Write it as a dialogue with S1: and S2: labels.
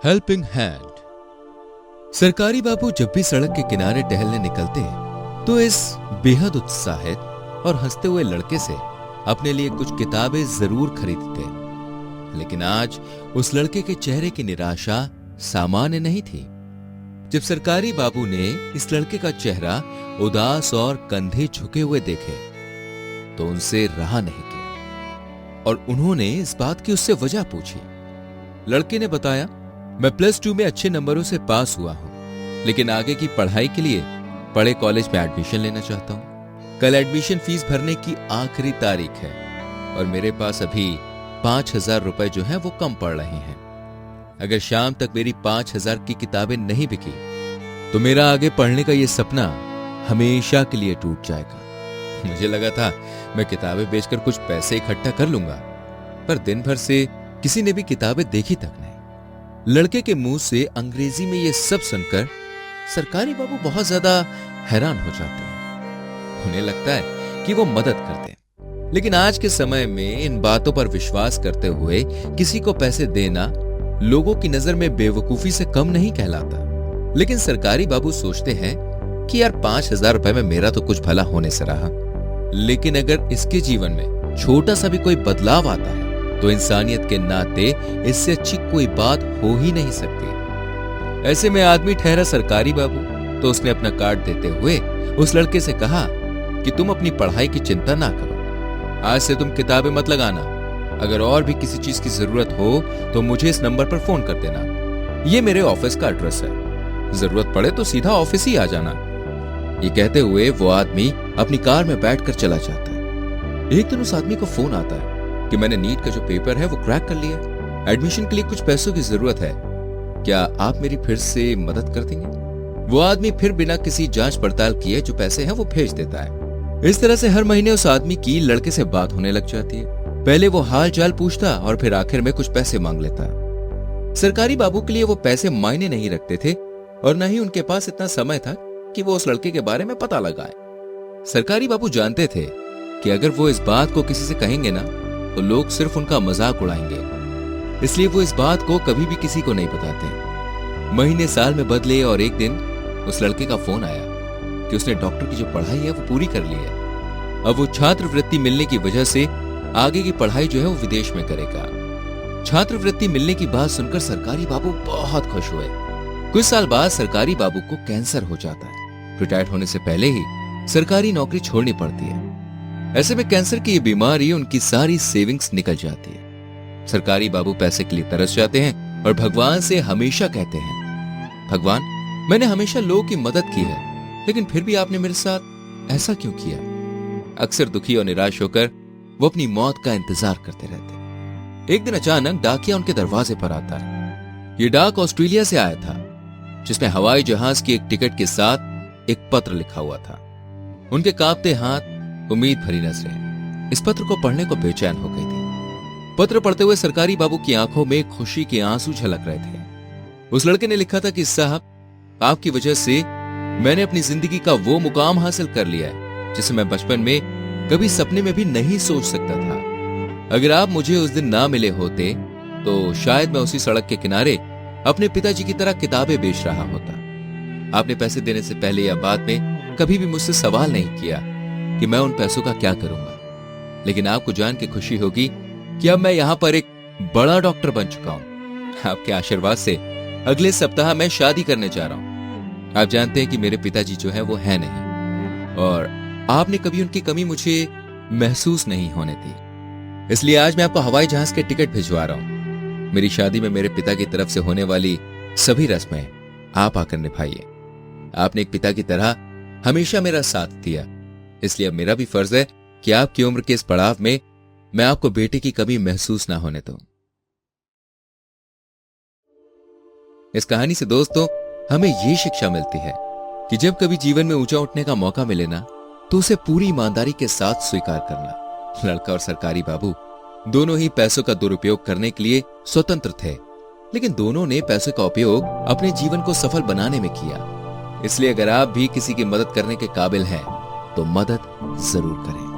S1: Helping hand. सरकारी बाबू जब भी सड़क के किनारे टहलने निकलते तो इस बेहद उत्साहित और हंसते हुए लड़के से अपने लिए कुछ किताबें जरूर खरीदते। लेकिन आज उस लड़के के चेहरे की निराशा सामान्य नहीं थी। जब सरकारी बाबू ने इस लड़के का चेहरा उदास और कंधे झुके हुए देखे तो उनसे रहा नहीं गया और उन्होंने इस बात की उससे वजह पूछी। लड़के ने बताया, मैं +2 में अच्छे नंबरों से पास हुआ हूं, लेकिन आगे की पढ़ाई के लिए बड़े कॉलेज में एडमिशन लेना चाहता हूं। कल एडमिशन फीस भरने की आखिरी तारीख है और मेरे पास अभी 5,000 रुपए जो है वो कम पड़ रहे हैं। अगर शाम तक मेरी 5,000 की किताबें नहीं बिकी तो मेरा आगे पढ़ने का ये सपना हमेशा के लिए टूट जाएगा। मुझे लगा था मैं किताबें बेचकर कुछ पैसे इकट्ठा कर लूंगा, पर दिन भर से किसी ने भी किताबें देखी तक नहीं। लड़के के मुंह से अंग्रेजी में ये सब सुनकर सरकारी बाबू बहुत ज्यादा हैरान हो जाते हैं। उन्हें लगता है कि वो मदद करते हैं, लेकिन आज के समय में इन बातों पर विश्वास करते हुए किसी को पैसे देना लोगों की नजर में बेवकूफी से कम नहीं कहलाता। लेकिन सरकारी बाबू सोचते हैं कि यार 5,000 रुपए में मेरा तो कुछ भला होने से रहा, लेकिन अगर इसके जीवन में छोटा सा भी कोई बदलाव आता है तो इंसानियत के नाते इससे अच्छी कोई बात हो ही नहीं सकती। ऐसे में आदमी ठहरा सरकारी बाबू तो उसने अपना कार्ड देते हुए उस लड़के से कहा कि तुम अपनी पढ़ाई की चिंता ना करो, आज से तुम किताबें मत लगाना। अगर और भी किसी चीज की जरूरत हो तो मुझे इस नंबर पर फोन कर देना। ये मेरे ऑफिस का एड्रेस है, जरूरत पड़े तो सीधा ऑफिस ही आ जाना। ये कहते हुए वो आदमी अपनी कार में बैठकर चला जाता है। एक दिन उस आदमी को फोन आता है कि मैंने नीट का जो पेपर है वो क्रैक कर लिया, एडमिशन के लिए कुछ पैसों की जरूरत है, क्या आप मेरी फिर से मदद कर देंगे? वो आदमी फिर बिना किसी जांच पड़ताल किए जो पैसे हैं वो भेज देता है। इस तरह से हर महीने उस आदमी की लड़के से बात होने लग जाती है। पहले वो हाल चाल पूछता और फिर आखिर में कुछ पैसे मांग लेता। सरकारी बाबू के लिए वो पैसे मायने नहीं रखते थे और न ही उनके पास इतना समय था कि वो उस लड़के के बारे में पता लगाए। सरकारी बाबू जानते थे कि अगर वो इस बात को किसी से कहेंगे ना तो लोग सिर्फ उनका मजाक उड़ाएंगे, इसलिए वो इस बात को कभी भी किसी को नहीं बताते। महीने साल में बदले और एक दिन उस लड़के का फोन आया कि उसने डॉक्टर की जो पढ़ाई है वो पूरी कर ली है। अब वो छात्रवृत्ति मिलने की वजह से आगे की पढ़ाई जो है वो विदेश में करेगा। छात्रवृत्ति मिलने की बात सुनकर सरकारी बाबू बहुत खुश हुए। कुछ साल बाद सरकारी बाबू को कैंसर हो जाता है। रिटायर्ड होने से पहले ही सरकारी नौकरी छोड़नी पड़ती है। ऐसे में कैंसर की ये बीमारी उनकी सारी सेविंग्स निकल जाती है। सरकारी बाबू पैसे के लिए तरस जाते हैं और भगवान से हमेशा कहते हैं, भगवान मैंने हमेशा लोगों की मदद की है, लेकिन फिर भी आपने मेरे साथ ऐसा क्यों किया? अक्सर दुखी और निराश होकर वो अपनी मौत का इंतजार करते रहते। एक दिन अचानक डाकिया उनके दरवाजे पर आता है। ये डाक ऑस्ट्रेलिया से आया था, जिसमें हवाई जहाज की एक टिकट के साथ एक पत्र लिखा हुआ था। उनके कांपते हाथ, उम्मीद भरी नजरें इस पत्र को पढ़ने को बेचैन हो गई थी। पत्र पढ़ते हुए सरकारी बाबू की आंखों में खुशी के आंसू झलक रहे थे। उस लड़के ने लिखा था कि साहब, आपकी वजह से मैंने अपनी जिंदगी का वो मुकाम हासिल कर लिया है जिसे मैं बचपन में कभी सपने में भी नहीं सोच सकता था। अगर आप मुझे उस दिन ना मिले होते तो शायद मैं उसी सड़क के किनारे अपने पिताजी की तरह किताबें बेच रहा होता। आपने पैसे देने से पहले या बाद में कभी भी मुझसे सवाल नहीं किया कि मैं उन पैसों का क्या करूंगा, लेकिन आपको जान के खुशी होगी कि अब मैं यहाँ पर एक बड़ा डॉक्टर बन चुका हूं। आपके आशीर्वाद से अगले सप्ताह मैं शादी करने जा रहा हूं। आप जानते हैं कि मेरे पिताजी जो है वो है नहीं और आपने कभी उनकी कमी मुझे महसूस नहीं होने दी, इसलिए आज मैं आपको हवाई जहाज के टिकट भिजवा रहा हूं। मेरी शादी में मेरे पिता की तरफ से होने वाली सभी रस्में आप आकर निभाइए। आपने एक पिता की तरह हमेशा मेरा साथ दिया, इसलिए अब मेरा भी फर्ज है कि आपकी उम्र के इस पड़ाव में मैं आपको बेटे की कमी महसूस ना होने दूं। इस कहानी से दोस्तों हमें यह शिक्षा मिलती है कि जब कभी जीवन में ऊंचा उठने का मौका मिले ना तो उसे पूरी ईमानदारी के साथ स्वीकार करना। लड़का और सरकारी बाबू दोनों ही पैसों का दुरुपयोग करने के लिए स्वतंत्र थे, लेकिन दोनों ने पैसों का उपयोग अपने जीवन को सफल बनाने में किया। इसलिए अगर आप भी किसी की मदद करने के काबिल हैं तो मदद जरूर करें।